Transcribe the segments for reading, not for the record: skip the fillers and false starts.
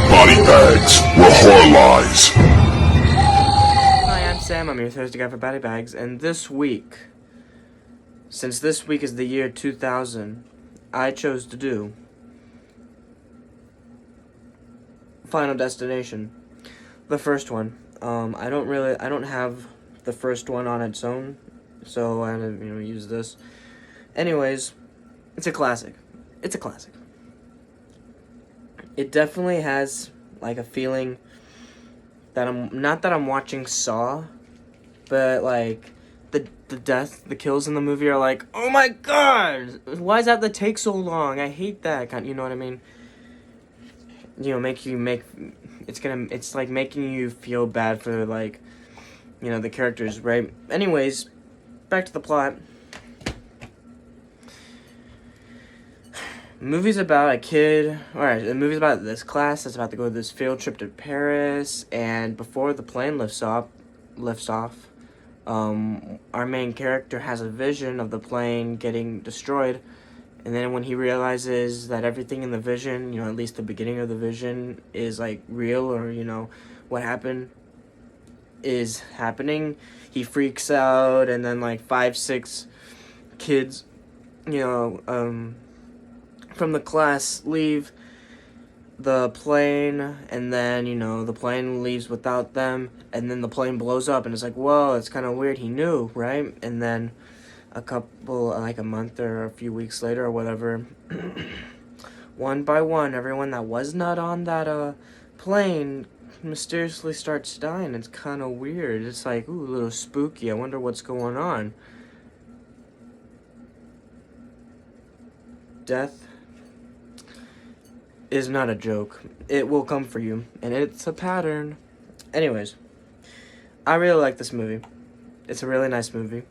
BodyBags, where horror lies. Hi, I'm Sam. I'm your Thursday guy for BodyBags, and this week, since this week is the year 2000, I chose to do Final Destination, the first one. I don't have the first one on its own, so I had to, use this. Anyways, it's a classic. It's a classic. It definitely has like a feeling that I'm watching Saw, but like the kills in the movie are like, oh my god, why does that have to take so long? I hate that kind. You know what I mean? It's like making you feel bad for like, the characters, right? Anyways, back to the plot. Movie's about a kid. Alright, the movie's about this class that's about to go to this field trip to Paris, and before the plane lifts off, our main character has a vision of the plane getting destroyed, and then when he realizes that everything in the vision, at least the beginning of the vision, is like real, or what happened is happening, he freaks out, and then like 5-6 kids, from the class leave the plane, and then, the plane leaves without them, and then the plane blows up, and it's like, whoa, it's kind of weird. He knew, right? And then a month or a few weeks later or whatever, one by one, everyone that was not on that plane mysteriously starts dying. It's kind of weird. It's like, ooh, a little spooky. I wonder what's going on. Death is not a joke. It will come for you, and it's a pattern. Anyways, I really like this movie. It's a really nice movie.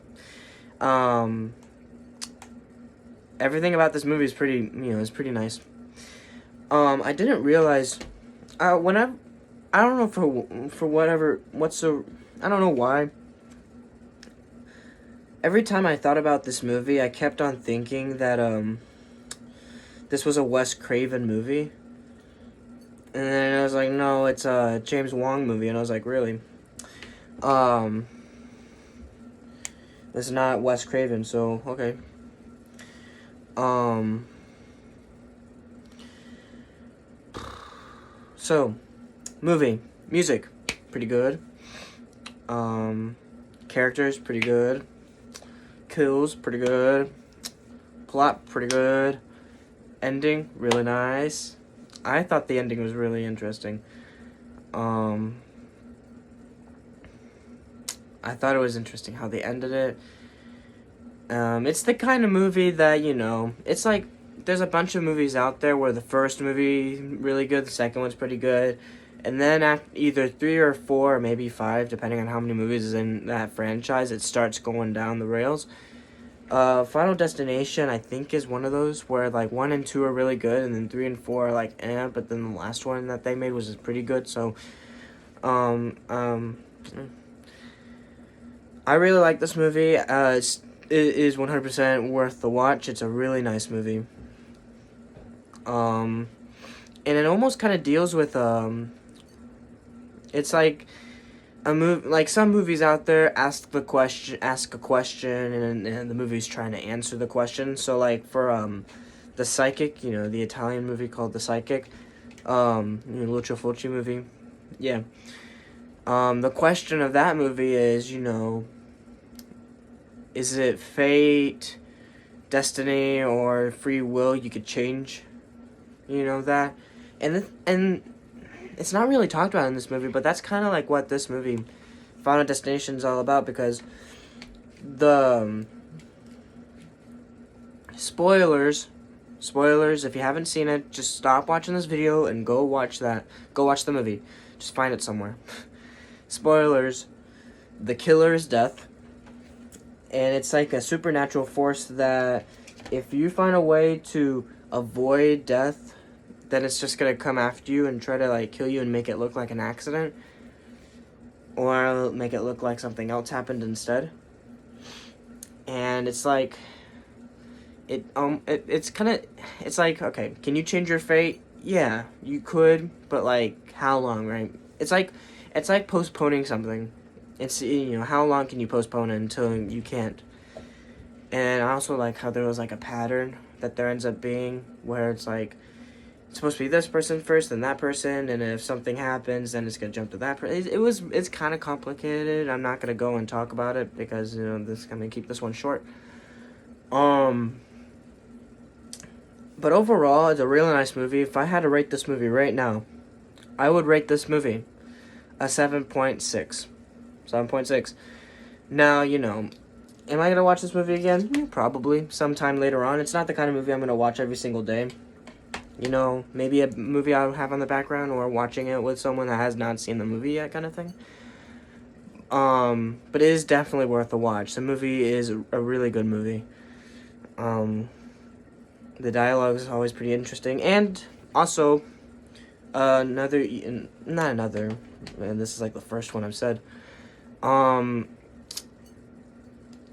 Everything about this movie is pretty, is pretty nice. I didn't realize, I don't know I don't know why. Every time I thought about this movie, I kept on thinking that, this was a Wes Craven movie. And then I was like, no, it's a James Wong movie. And I was like, really? It's not Wes Craven, so, okay. So, movie. Music, pretty good. Characters, pretty good. Kills, pretty good. Plot, pretty good. Ending, really nice. I thought the ending was really interesting. I thought it was interesting how they ended it. It's the kind of movie that, it's like, there's a bunch of movies out there where the first movie really good, the second one's pretty good, and then after either 3 or 4 or maybe 5, depending on how many movies is in that franchise, it starts going down the rails. Final Destination, I think, is one of those where, like, 1 and 2 are really good, and then 3 and 4 are, like, but then the last one that they made was pretty good, so, I really like this movie. It is 100% worth the watch. It's a really nice movie. And it almost kind of deals with, it's like a movie, like some movies out there ask a question, and the movie's trying to answer the question. So like for The Psychic, the Italian movie called The Psychic, Lucio Fulci movie, yeah. The question of that movie is, is it fate, destiny, or free will? You could change, that, and it's not really talked about in this movie, but that's kind of like what this movie, Final Destination, is all about, because the spoilers, if you haven't seen it, just stop watching this video and go watch the movie. Just find it somewhere. Spoilers, the killer is death, and it's like a supernatural force that if you find a way to avoid death, then it's just gonna come after you and try to like kill you and make it look like an accident, or make it look like something else happened instead. And it's like, it's like, okay, can you change your fate? Yeah, you could, but like how long, right? It's like postponing something. It's, how long can you postpone it until you can't? And I also like how there was like a pattern that there ends up being where it's like it's supposed to be this person first, then that person, and if something happens, then it's gonna jump to that person. It's kind of complicated. I'm not gonna go and talk about it because this I'm gonna keep this one short. But overall, it's a really nice movie. If I had to rate this movie right now, I would rate this movie a 7.6. 7.6. Now, am I going to watch this movie again? Yeah, probably. Sometime later on. It's not the kind of movie I'm going to watch every single day. Maybe a movie I'll have on the background or watching it with someone that has not seen the movie yet kind of thing. But it is definitely worth a watch. The movie is a really good movie. The dialogue is always pretty interesting. And also, and this is like the first one I've said.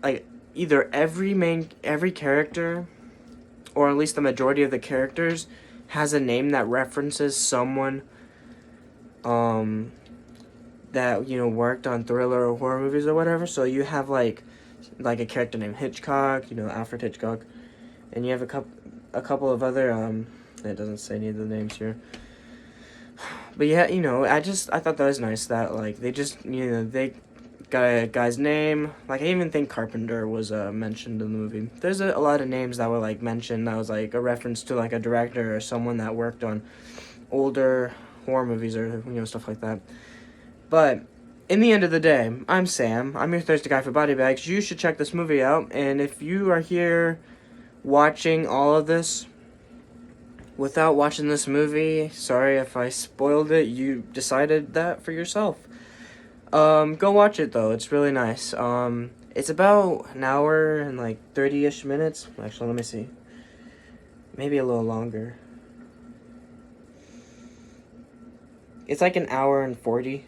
Like either every character, or at least the majority of the characters, has a name that references someone, that worked on thriller or horror movies or whatever. So you have like a character named Hitchcock, Alfred Hitchcock, and you have a couple of other it doesn't say any of the names here. But yeah, I thought that was nice that like they just they got a guy's name. Like I even think Carpenter was mentioned in the movie. There's a lot of names that were like mentioned that was like a reference to like a director or someone that worked on older horror movies or stuff like that. But in the end of the day, I'm Sam. I'm your thirsty guy for BodyBags. You should check this movie out. And if you are here watching all of this without watching this movie, sorry if I spoiled it. You decided that for yourself. Go watch it though. It's really nice. It's about an hour and like 30-ish minutes. Actually, let me see. Maybe a little longer. It's like an hour and 40.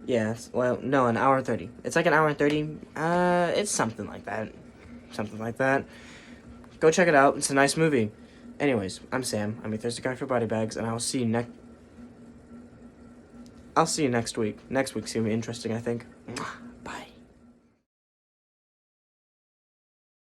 Yes, well, no, an hour and 30. It's like an hour and 30. It's something like that. Something like that. Go check it out. It's a nice movie. Anyways, I'm Sam. I'm your thirsty guy for BodyBags, and I'll see you next week. Next week's gonna be interesting, I think.